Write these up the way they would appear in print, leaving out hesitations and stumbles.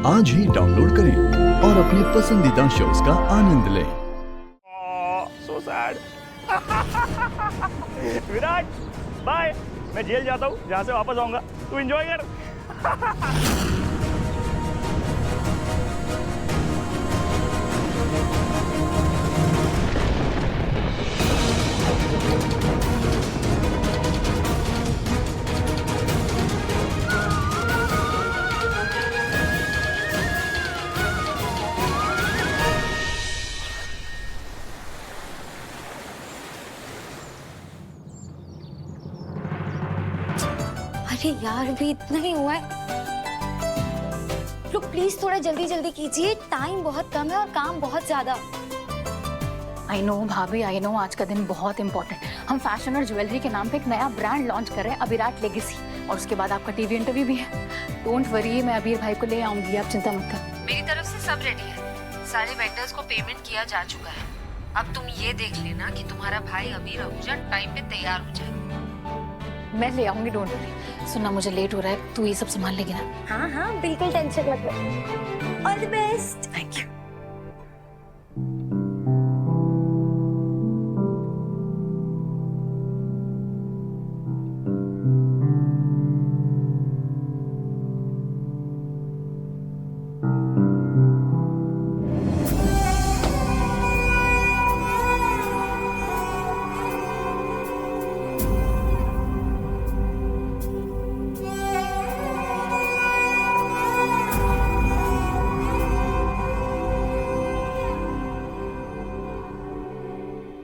आज ही डाउनलोड करें और अपने पसंदीदा शोज का आनंद लें। So sad. विराट बाय, मैं जेल जाता हूँ, जहाँ से वापस आऊंगा। तू एंजॉय कर। अरे यार, अभी इतना ही हुआ है। लोग प्लीज थोड़ा जल्दी जल्दी कीजिए, टाइम बहुत कम है और काम बहुत ज्यादा। आई नो भाभी, आई नो, आज का दिन बहुत इंपॉर्टेंट। हम फैशन और ज्वेलरी के नाम पे एक नया ब्रांड लॉन्च कर रहे हैं, अभिराट लेगेसी, और उसके बाद आपका टीवी इंटरव्यू भी है। डोंट वरी, मैं अबीर भाई को ले आऊंगी, आप चिंता मत कर। मेरी तरफ से सब रेडी है, सारे वेंडर्स को पेमेंट किया जा चुका है। अब तुम ये देख लेना कि तुम्हारा भाई अबीर आहूजा टाइम पे तैयार हो जाए। मैं ले आऊंगी, डोंट वरी। सुनना, मुझे लेट हो रहा है, तू ये सब संभाल लेगी ना? हाँ हाँ, बिल्कुल टेंशन मत लो। All the best. Thank you.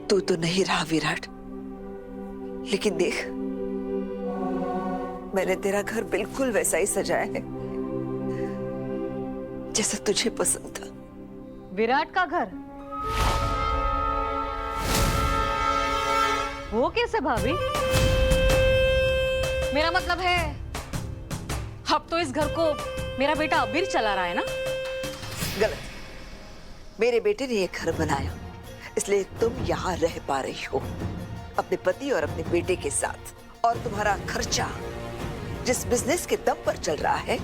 तू तो नहीं रहा विराट, लेकिन देख, मैंने तेरा घर बिल्कुल वैसा ही सजाया है जैसा तुझे पसंद था। विराट का घर? वो कैसे भाभी? मेरा मतलब है, अब तो इस घर को मेरा बेटा अबीर चला रहा है ना? गलत। मेरे बेटे ने ये घर बनाया, इसलिए तुम यहाँ रह पा रही हो अपने पति और अपने बेटे के साथ। और तुम्हारा खर्चा जिस बिजनेस के दम पर चल रहा है,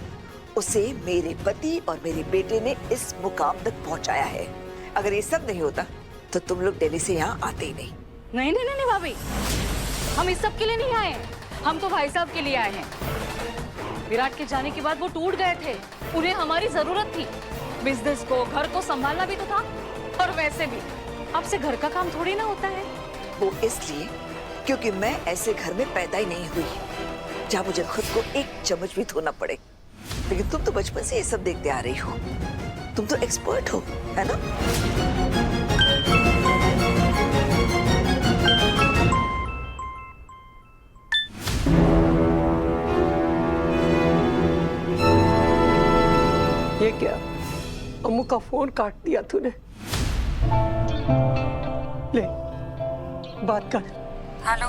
उसे मेरे पति और मेरे बेटे ने इस मुकाम तक पहुंचाया है। अगर ये सब नहीं होता तो तुम लोग दिल्ली से यहाँ आते ही नहीं। नहीं नहीं नहीं भाभी, हम इस सब के लिए नहीं आए, हम तो भाई साहब के लिए आए हैं। विराट के जाने के बाद वो टूट गए थे, उन्हें हमारी जरूरत थी। बिजनेस को, घर को संभालना भी तो था, और वैसे भी आपसे घर का काम थोड़ी ना होता है। वो इसलिए क्योंकि मैं ऐसे घर में पैदा ही नहीं हुई जहाँ मुझे खुद को एक चम्मच भी धोना पड़े। लेकिन तुम तो बचपन से ये सब देखते आ रही हो, तुम तो एक्सपर्ट हो, है ना? ये क्या, अम्मू का फोन काट दिया तूने? ले, बात कर। हेलो,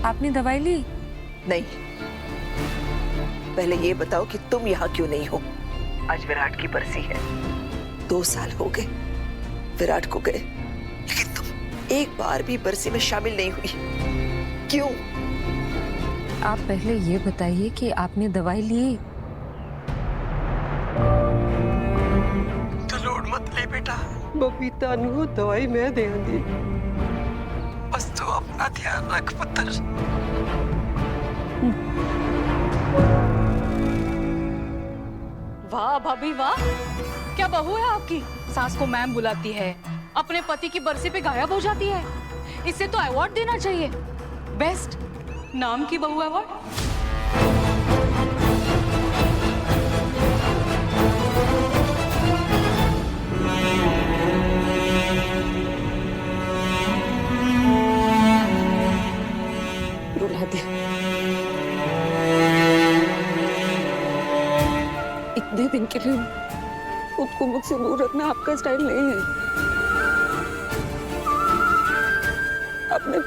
आपने दवाई ली? नहीं, पहले ये बताओ कि तुम यहाँ क्यों नहीं हो? आज विराट की बरसी है। 2 साल हो गए विराट को गए, लेकिन तुम एक बार भी बरसी में शामिल नहीं हुई। क्यों? आप पहले ये बताइए कि आपने दवाई ली? तो लोड मत ले बेटा, बबीता नु दवाई मैं देंगी। बस तू अपना ध्यान रख पुत्र। वाह भाभी वाह, क्या बहू है आपकी। सास को मैम बुलाती है, अपने पति की बरसी पे गायब हो जाती है। इसे तो अवार्ड देना चाहिए, बेस्ट नाम की बहू अवार्ड। रुला दे। इतने दिन के लिए खुद को मुझसे दूर रखना आपका स्टाइल नहीं है। आपने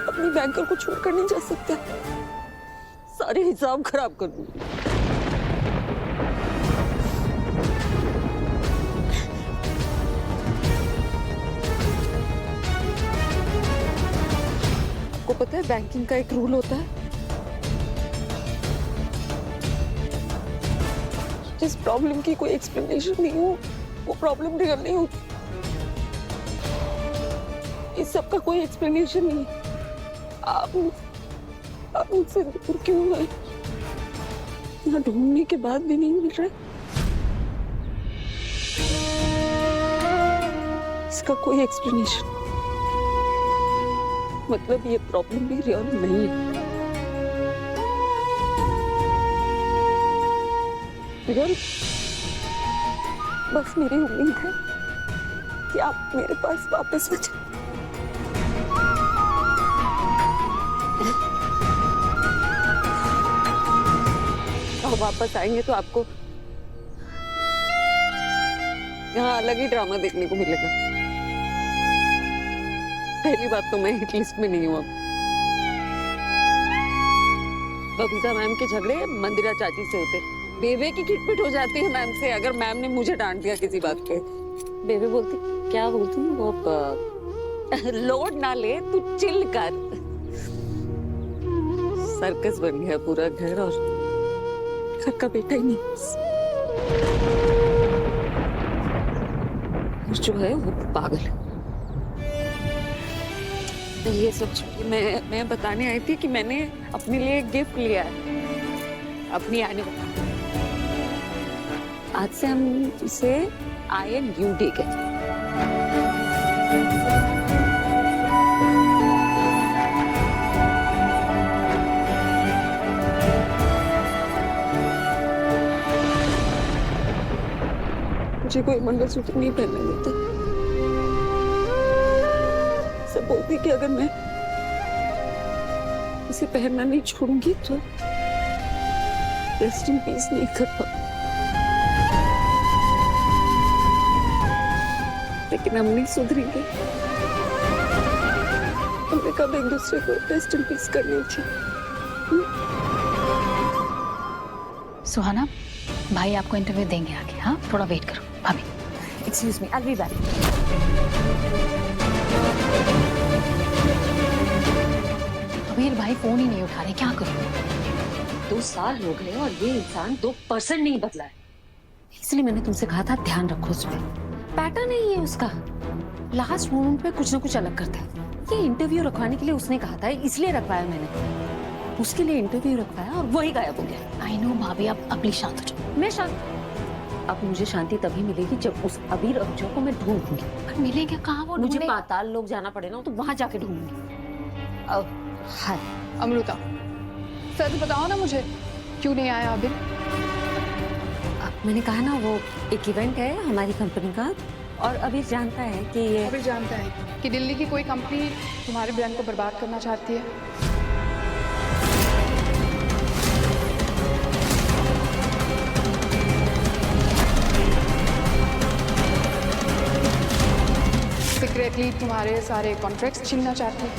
अपनी बैंकर को छोड़कर नहीं जा सकता, सारे हिसाब खराब कर दूंगी। आपको पता है बैंकिंग का एक रूल होता है, जिस प्रॉब्लम की कोई एक्सप्लेनेशन नहीं हो वो प्रॉब्लम रियल नहीं होती। इस सब का कोई एक्सप्लेनेशन नहीं है। आप मुझसे दूर क्यों है? यहाँ ढूंढने के बाद भी नहीं मिल रहा। इसका कोई एक्सप्लेनेशन, मतलब ये प्रॉब्लम भी रियल नहीं है। रियल बस मेरी उम्मीद है कि आप मेरे पास वापस आ जाए। और वापस आएंगे तो आपको यहाँ अलग ही ड्रामा देखने को मिलेगा। पहली बात तो मैं हिट लिस्ट में नहीं हूँ अब। बबीता मैम के झगड़े मंदिरा चाची से होते, बेबे की खिटपिट हो जाती है मैम से अगर मैम ने मुझे डांट दिया किसी बात पे। बेबे बोलती, क्या बोलती वो, लोड ना ले तू चिल कर। सर्कस बन गया पूरा घर और घर का बेटा ही नहीं। जो है वो पागल है। ये सब छोड़िए, मैं बताने आई थी कि मैंने अपने लिए एक गिफ्ट लिया है अपनी आने वाली। आज से हम इसे INU डे कहते हैं। मुझे कोई मंगलसूत्र नहीं पहनने देता। सब बोलती कि अगर मैं इसे पहनना नहीं छोड़ूंगी तो रेस्ट इन पीस नहीं कर पाऊंगी। लेकिन हम नहीं सुधरेंगे। हमने कब एक दूसरे को रेस्ट इन पीस करनी चाहिए। सुहाना, भाई आपको इंटरव्यू देंगे आगे। हाँ, थोड़ा वेट करो। भाभी, excuse me, I will be back. अबीर भाई फोन ही नहीं उठा रहे, क्या करूं? 2 साल हो गए और ये इंसान 2% नहीं बदला है। इसलिए मैंने तुमसे कहा था ध्यान रखो उस पर। पैटर्न नहीं है उसका, लास्ट मोमेंट पे कुछ ना कुछ अलग करता है। ये इंटरव्यू रखवाने के लिए उसने कहा था, इसलिए रखवाया मैंने। उसके लिए इंटरव्यू रखवाया और वही गायब हो गया। आई नो भाभी, आप प्लीज शांत हो जाओ। मैं शांत, अब मुझे शांति तभी मिलेगी जब उस अबीर अबजो को मैं ढूंढूंगी। पर मिलेंगे कहाँ वो? मुझे ढूंढे? पाताल लोग जाना पड़े ना, तो वहां जाके ढूंढूंगी। हाय अमृता, सच बताओ ना मुझे, क्यों नहीं आया अभी? मैंने कहा ना, वो एक इवेंट है हमारी कंपनी का और अबीर जानता है कि ये अभी जानता है कि दिल्ली की कोई कंपनी तुम्हारे ब्रांड को बर्बाद करना चाहती है। सीक्रेटली तुम्हारे सारे कॉन्ट्रैक्ट्स छीनना चाहती है।